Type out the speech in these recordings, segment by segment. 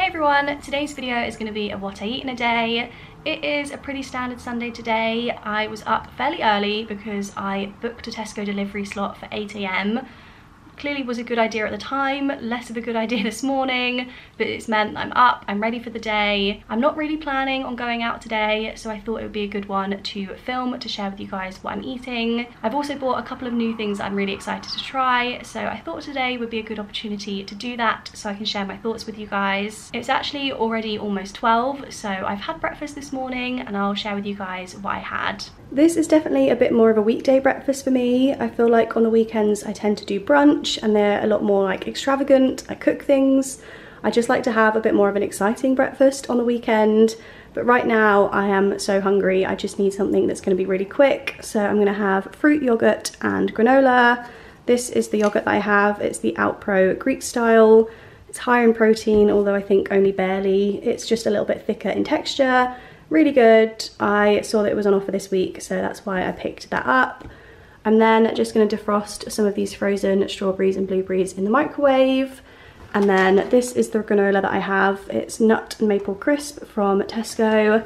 everyone, today's video is going to be of what I eat in a day. It is a pretty standard Sunday today. I was up fairly early because I booked a Tesco delivery slot for 8 AM. Clearly was a good idea at the time, less of a good idea this morning, but it's meant I'm up, I'm ready for the day. I'm not really planning on going out today, so I thought it would be a good one to film to share with you guys what I'm eating. I've also bought a couple of new things I'm really excited to try, so I thought today would be a good opportunity to do that so I can share my thoughts with you guys. It's actually already almost 12, so I've had breakfast this morning and I'll share with you guys what I had. This is definitely a bit more of a weekday breakfast for me. I feel like on the weekends I tend to do brunch and they're a lot more like extravagant. I cook things. I just like to have a bit more of an exciting breakfast on the weekend. But right now I am so hungry. I just need something that's going to be really quick. So I'm going to have fruit yogurt and granola. This is the yogurt that I have. It's the Alpro Greek style. It's higher in protein, although I think only barely. It's just a little bit thicker in texture. Really good. I saw that it was on offer this week, so that's why I picked that up. I'm then just going to defrost some of these frozen strawberries and blueberries in the microwave. And then this is the granola that I have. It's nut and maple crisp from Tesco.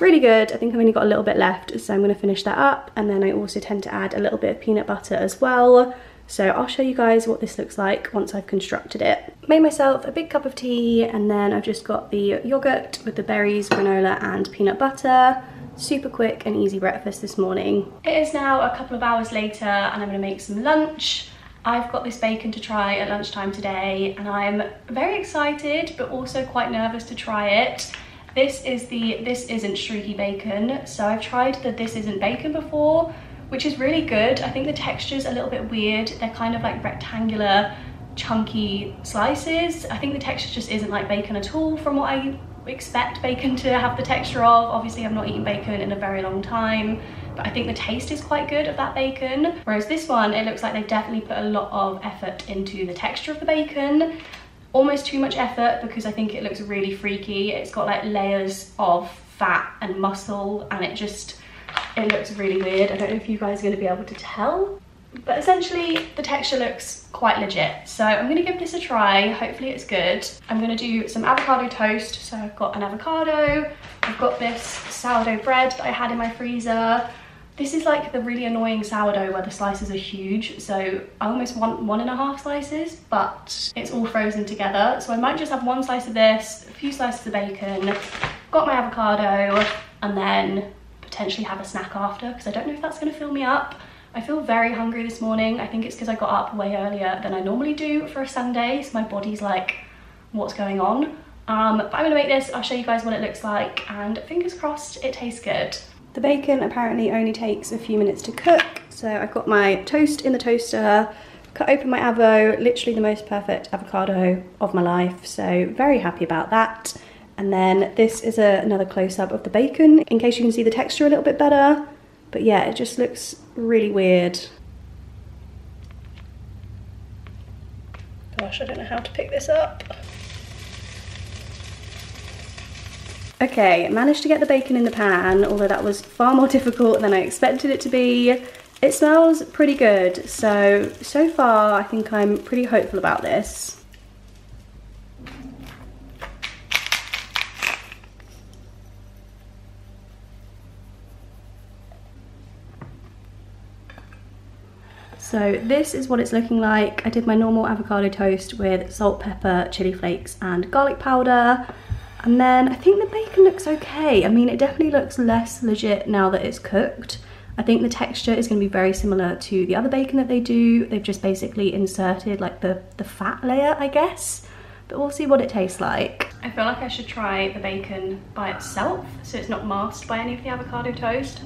Really good. I think I've only got a little bit left, so I'm going to finish that up. And then I also tend to add a little bit of peanut butter as well. So I'll show you guys what this looks like once I've constructed it. Made myself a big cup of tea, and then I've just got the yogurt with the berries, granola and peanut butter. Super quick and easy breakfast this morning. It is now a couple of hours later and I'm gonna make some lunch. I've got this bacon to try at lunchtime today and I'm very excited but also quite nervous to try it. This isn't streaky bacon, so I've tried the This Isn't Bacon before, which is really good. I think the texture's a little bit weird. They're kind of like rectangular, chunky slices. I think the texture just isn't like bacon at all from what I expect bacon to have the texture of. Obviously I've not eaten bacon in a very long time, but I think the taste is quite good of that bacon. Whereas this one, it looks like they've definitely put a lot of effort into the texture of the bacon. Almost too much effort because I think it looks really freaky. It's got like layers of fat and muscle and it looks really weird. I don't know if you guys are going to be able to tell, but essentially the texture looks quite legit. So I'm going to give this a try. Hopefully it's good. I'm going to do some avocado toast. So I've got an avocado. I've got this sourdough bread that I had in my freezer. This is like the really annoying sourdough where the slices are huge. So I almost want 1.5 slices, but it's all frozen together. So I might just have one slice of this, a few slices of bacon, got my avocado, and then potentially have a snack after because I don't know if that's going to fill me up. I feel very hungry this morning. I think it's because I got up way earlier than I normally do for a Sunday, so my body's like, what's going on? But I'm gonna make this. I'll show you guys what it looks like and fingers crossed it tastes good. The bacon apparently only takes a few minutes to cook, so I've got my toast in the toaster, cut open my avo, literally the most perfect avocado of my life, so very happy about that. And then this is another close-up of the bacon in case you can see the texture a little bit better. But yeah, it just looks really weird. Gosh, I don't know how to pick this up. Okay, managed to get the bacon in the pan, although that was far more difficult than I expected it to be. It smells pretty good, so far I think I'm pretty hopeful about this. So this is what it's looking like. I did my normal avocado toast with salt, pepper, chili flakes and garlic powder. And then I think the bacon looks okay. I mean, it definitely looks less legit now that it's cooked. I think the texture is going to be very similar to the other bacon that they do. They've just basically inserted like the fat layer, I guess. But we'll see what it tastes like. I feel like I should try the bacon by itself so it's not masked by any of the avocado toast.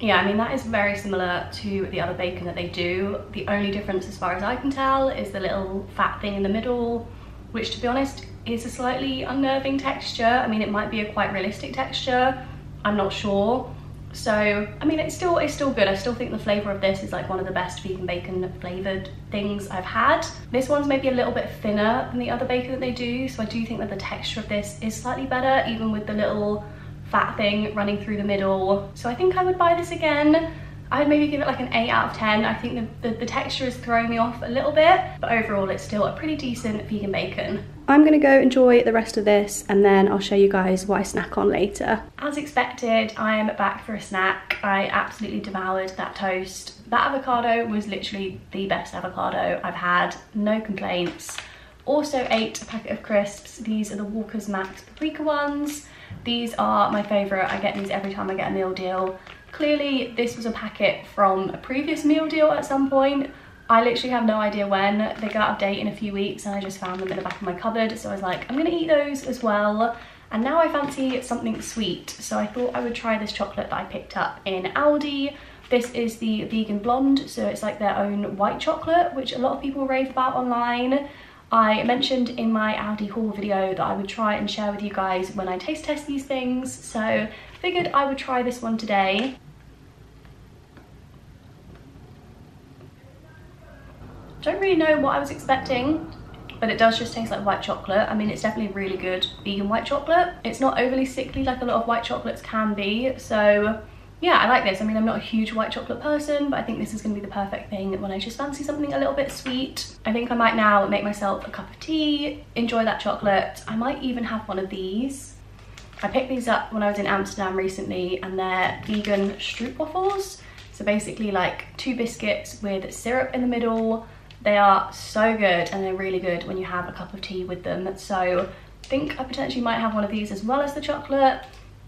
Yeah, I mean, that is very similar to the other bacon that they do. The only difference, as far as I can tell, is the little fat thing in the middle, which, to be honest, is a slightly unnerving texture. I mean, it might be a quite realistic texture. I'm not sure. So, I mean, it's still good. I still think the flavour of this is like one of the best vegan bacon flavoured things I've had. This one's maybe a little bit thinner than the other bacon that they do, so I do think that the texture of this is slightly better, even with the little fat thing running through the middle. So I think I would buy this again. I'd maybe give it like an 8 out of 10. I think the texture is throwing me off a little bit, but overall it's still a pretty decent vegan bacon. I'm gonna go enjoy the rest of this and then I'll show you guys what I snack on later. As expected, I am back for a snack. I absolutely devoured that toast. That avocado was literally the best avocado I've had, no complaints. Also ate a packet of crisps. These are the Walker's Max paprika ones. These are my favourite. I get these every time I get a meal deal. Clearly this was a packet from a previous meal deal at some point. I literally have no idea when. They go out of date in a few weeks and I just found them in the back of my cupboard. So I was like, I'm gonna eat those as well. And now I fancy something sweet. So I thought I would try this chocolate that I picked up in Aldi. This is the Vegan Blonde. So it's like their own white chocolate, which a lot of people rave about online. I mentioned in my Aldi haul video that I would try and share with you guys when I taste test these things. So figured I would try this one today. Don't really know what I was expecting, but it does just taste like white chocolate. I mean, it's definitely really good vegan white chocolate. It's not overly sickly like a lot of white chocolates can be. So yeah, I like this. I mean, I'm not a huge white chocolate person, but I think this is gonna be the perfect thing when I just fancy something a little bit sweet. I think I might now make myself a cup of tea, enjoy that chocolate. I might even have one of these. I picked these up when I was in Amsterdam recently and they're vegan stroopwafels. So basically like 2 biscuits with syrup in the middle. They are so good and they're really good when you have a cup of tea with them. So I think I potentially might have one of these as well as the chocolate.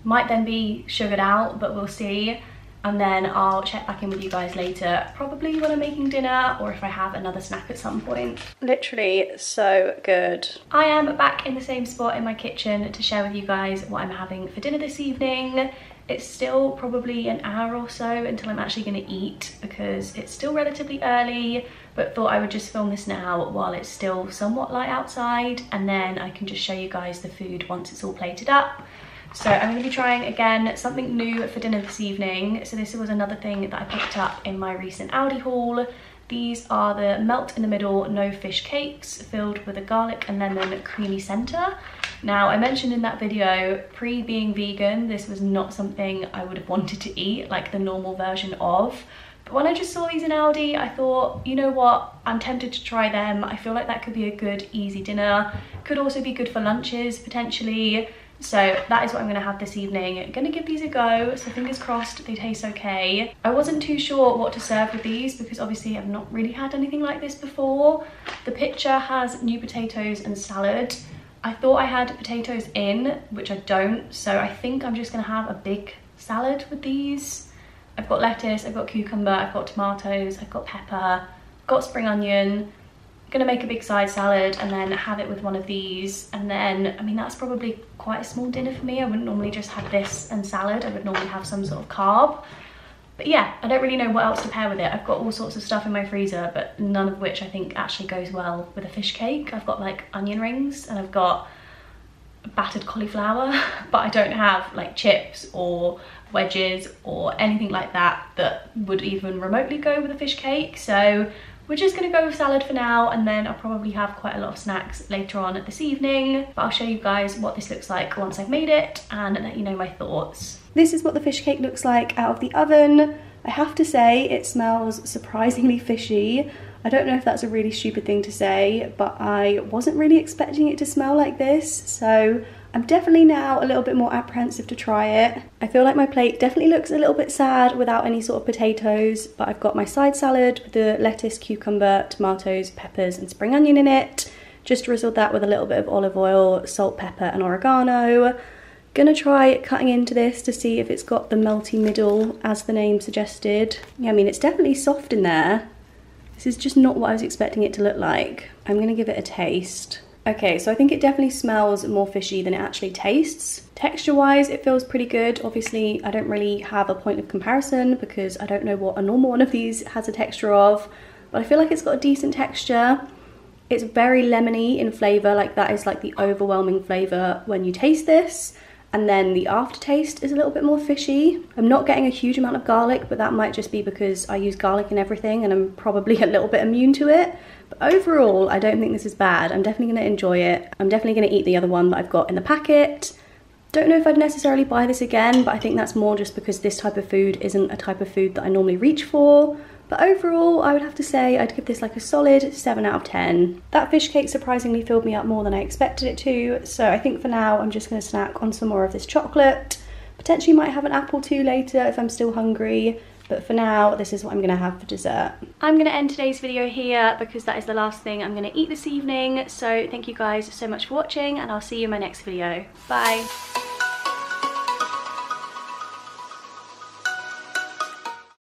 Might then be sugared out, but we'll see. And then I'll check back in with you guys later, probably when I'm making dinner or if I have another snack at some point. Literally so good. I am back in the same spot in my kitchen to share with you guys what I'm having for dinner this evening. It's still probably an hour or so until I'm actually gonna eat because it's still relatively early, but thought I would just film this now while it's still somewhat light outside, and then I can just show you guys the food once it's all plated up. So I'm going to be trying again something new for dinner this evening. So this was another thing that I picked up in my recent Aldi haul. These are the melt in the middle no fish cakes filled with a garlic and lemon creamy centre. Now I mentioned in that video, pre being vegan, this was not something I would have wanted to eat, like the normal version of. But when I just saw these in Aldi, I thought, you know what, I'm tempted to try them. I feel like that could be a good easy dinner. Could also be good for lunches potentially. So that is what I'm going to have this evening. I'm going to give these a go, so fingers crossed they taste okay. I wasn't too sure what to serve with these because obviously I've not really had anything like this before. The picture has new potatoes and salad. I thought I had potatoes in, which I don't, so I think I'm just going to have a big salad with these. I've got lettuce, I've got cucumber, I've got tomatoes, I've got pepper, got spring onion. Gonna make a big side salad and then have it with one of these, and then I mean that's probably quite a small dinner for me. I wouldn't normally just have this and salad. I would normally have some sort of carb, but yeah, I don't really know what else to pair with it. I've got all sorts of stuff in my freezer, but none of which I think actually goes well with a fish cake. I've got like onion rings and I've got battered cauliflower, but I don't have like chips or wedges or anything like that that would even remotely go with a fish cake. So we're just going to go with salad for now, and then I'll probably have quite a lot of snacks later on this evening. But I'll show you guys what this looks like once I've made it and let you know my thoughts. This is what the fish cake looks like out of the oven. I have to say it smells surprisingly fishy. I don't know if that's a really stupid thing to say, but I wasn't really expecting it to smell like this. So I'm definitely now a little bit more apprehensive to try it. I feel like my plate definitely looks a little bit sad without any sort of potatoes, but I've got my side salad with the lettuce, cucumber, tomatoes, peppers and spring onion in it. Just drizzled that with a little bit of olive oil, salt, pepper and oregano. Gonna try cutting into this to see if it's got the melty middle as the name suggested. Yeah, I mean it's definitely soft in there. This is just not what I was expecting it to look like. I'm gonna give it a taste. Okay, so I think it definitely smells more fishy than it actually tastes. Texture-wise, it feels pretty good. Obviously, I don't really have a point of comparison because I don't know what a normal one of these has a texture of, but I feel like it's got a decent texture. It's very lemony in flavour, like that is like the overwhelming flavour when you taste this. And then the aftertaste is a little bit more fishy. I'm not getting a huge amount of garlic, but that might just be because I use garlic in everything and I'm probably a little bit immune to it. But overall, I don't think this is bad. I'm definitely gonna enjoy it. I'm definitely gonna eat the other one that I've got in the packet. Don't know if I'd necessarily buy this again, but I think that's more just because this type of food isn't a type of food that I normally reach for. But overall, I would have to say I'd give this like a solid 7 out of 10. That fish cake surprisingly filled me up more than I expected it to, so I think for now I'm just going to snack on some more of this chocolate. Potentially might have an apple too later if I'm still hungry, but for now this is what I'm going to have for dessert. I'm going to end today's video here because that is the last thing I'm going to eat this evening. So thank you guys so much for watching, and I'll see you in my next video. Bye!